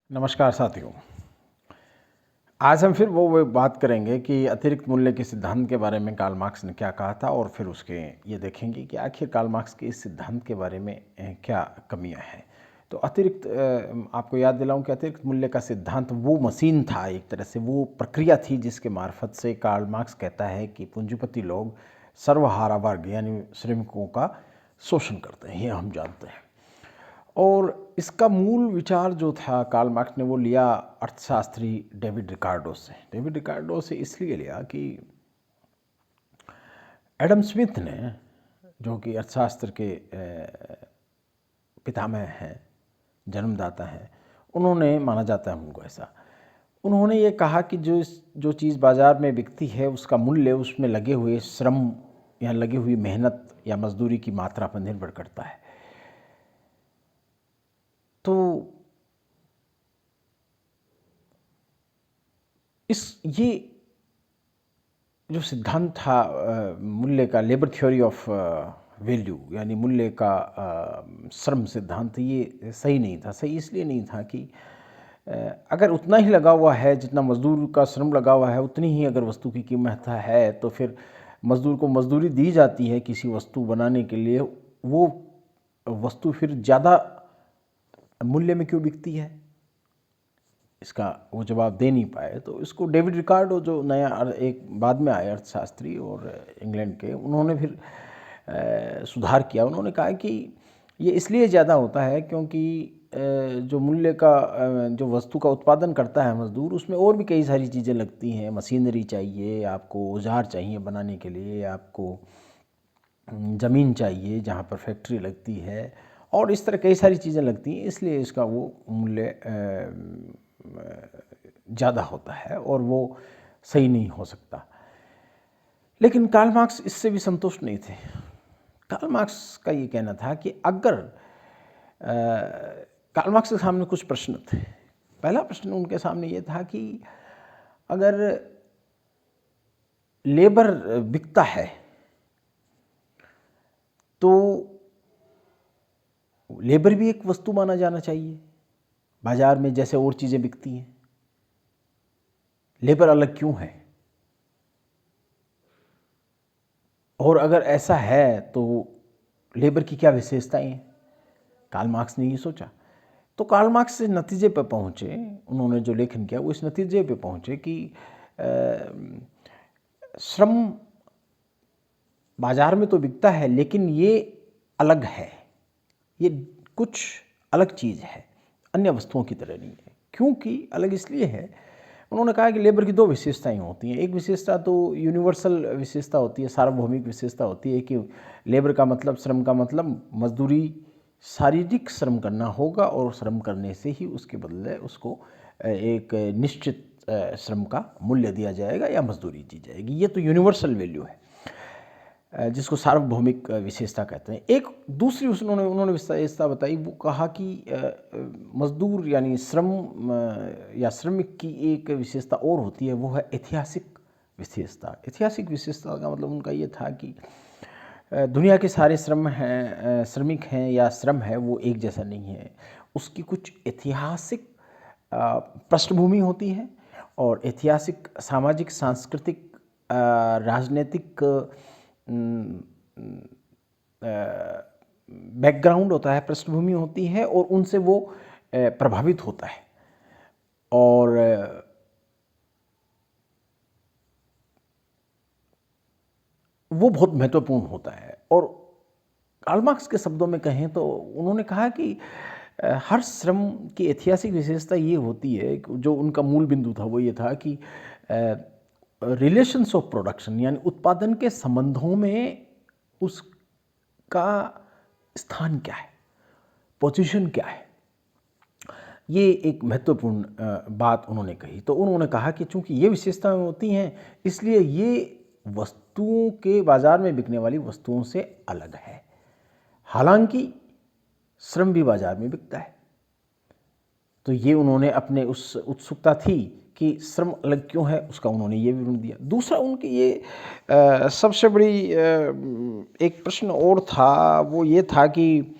नमस्कार साथियों। आज हम फिर वो बात करेंगे कि अतिरिक्त मूल्य के सिद्धांत के बारे में कार्ल मार्क्स ने क्या कहा था, और फिर उसके ये देखेंगे कि आखिर कार्ल मार्क्स के इस सिद्धांत के बारे में क्या कमियां हैं। तो अतिरिक्त आपको याद दिलाऊं कि अतिरिक्त मूल्य का सिद्धांत वो मशीन था, एक तरह से वो प्रक्रिया थी जिसके मार्फत से कार्ल मार्क्स कहता है कि पूंजीपति लोग सर्वहारा वर्ग यानी श्रमिकों का शोषण करते हैं। ये हम जानते हैं। और इसका मूल विचार जो था कार्ल मार्क्स ने वो लिया अर्थशास्त्री डेविड रिकार्डो से। डेविड रिकार्डो से इसलिए लिया कि एडम स्मिथ ने, जो कि अर्थशास्त्र के पितामह हैं, जन्मदाता हैं, उन्होंने, माना जाता है उनको ऐसा, उन्होंने ये कहा कि जो चीज़ बाज़ार में बिकती है उसका मूल्य उसमें लगे हुए श्रम या लगी हुई मेहनत या मजदूरी की मात्रा पर निर्भर करता है। तो ये जो सिद्धांत था मूल्य का, लेबर थ्योरी ऑफ वैल्यू यानी मूल्य का श्रम सिद्धांत, ये सही नहीं था। सही इसलिए नहीं था कि अगर उतना ही लगा हुआ है जितना मजदूर का श्रम लगा हुआ है, उतनी ही अगर वस्तु की कीमत है, तो फिर मजदूर को मजदूरी दी जाती है किसी वस्तु बनाने के लिए, वो वस्तु फिर ज़्यादा मूल्य में क्यों बिकती है, इसका वो जवाब दे नहीं पाए। तो इसको डेविड रिकार्डो, जो नया एक बाद में आए अर्थशास्त्री और इंग्लैंड के, उन्होंने फिर सुधार किया। उन्होंने कहा कि ये इसलिए ज़्यादा होता है क्योंकि जो मूल्य का जो वस्तु का उत्पादन करता है मजदूर, उसमें और भी कई सारी चीज़ें लगती हैं। मशीनरी चाहिए आपको, औजार चाहिए बनाने के लिए, आपको ज़मीन चाहिए जहाँ पर फैक्ट्री लगती है, और इस तरह कई सारी चीज़ें लगती हैं। इसलिए इसका वो मूल्य ज़्यादा होता है और वो सही नहीं हो सकता। लेकिन कार्ल मार्क्स इससे भी संतुष्ट नहीं थे। कार्ल मार्क्स का ये कहना था कि अगर कार्ल मार्क्स के सामने कुछ प्रश्न थे। पहला प्रश्न उनके सामने ये था कि अगर लेबर बिकता है तो लेबर भी एक वस्तु माना जाना चाहिए बाजार में, जैसे और चीज़ें बिकती हैं। लेबर अलग क्यों है, और अगर ऐसा है तो लेबर की क्या विशेषताएं हैं। कार्ल मार्क्स ने ये सोचा। तो कार्ल मार्क्स इस नतीजे पर पहुँचे, उन्होंने जो लेखन किया वो इस नतीजे पर पहुँचे कि श्रम बाजार में तो बिकता है, लेकिन ये अलग है, ये कुछ अलग चीज़ है, अन्य वस्तुओं की तरह नहीं है। क्योंकि अलग इसलिए है, उन्होंने कहा कि लेबर की दो विशेषताएं होती हैं। एक विशेषता तो यूनिवर्सल विशेषता होती है, सार्वभौमिक विशेषता होती है कि लेबर का मतलब, श्रम का मतलब मजदूरी, शारीरिक श्रम करना होगा, और श्रम करने से ही उसके बदले उसको एक निश्चित श्रम का मूल्य दिया जाएगा या मजदूरी दी जाएगी। ये तो यूनिवर्सल वैल्यू है, जिसको सार्वभौमिक विशेषता कहते हैं। एक दूसरी उन्होंने विशेषता बताई, वो कहा कि मजदूर यानी श्रम या श्रमिक की एक विशेषता और होती है, वो है ऐतिहासिक विशेषता। ऐतिहासिक विशेषता का मतलब उनका ये था कि दुनिया के सारे श्रमिक हैं या श्रम है, वो एक जैसा नहीं है। उसकी कुछ ऐतिहासिक पृष्ठभूमि होती है, और ऐतिहासिक, सामाजिक, सांस्कृतिक, राजनीतिक बैकग्राउंड होता है, पृष्ठभूमि होती है, और उनसे वो प्रभावित होता है। और वो बहुत महत्वपूर्ण होता है। और कार्ल मार्क्स के शब्दों में कहें तो उन्होंने कहा कि हर श्रम की ऐतिहासिक विशेषता ये होती है, जो उनका मूल बिंदु था वो ये था कि रिलेशंस ऑफ प्रोडक्शन यानी उत्पादन के संबंधों में उसका स्थान क्या है, पोजीशन क्या है। ये एक महत्वपूर्ण बात उन्होंने कही। तो उन्होंने कहा कि चूंकि ये विशेषताएं होती हैं, इसलिए ये वस्तुओं के बाजार में बिकने वाली वस्तुओं से अलग है। हालांकि श्रम भी बाजार में बिकता है। तो ये उन्होंने अपने उस उत्सुकता थी कि श्रम अलग क्यों है, उसका उन्होंने ये विवरण दिया। दूसरा उनकी ये सबसे बड़ी एक प्रश्न और था, वो ये था कि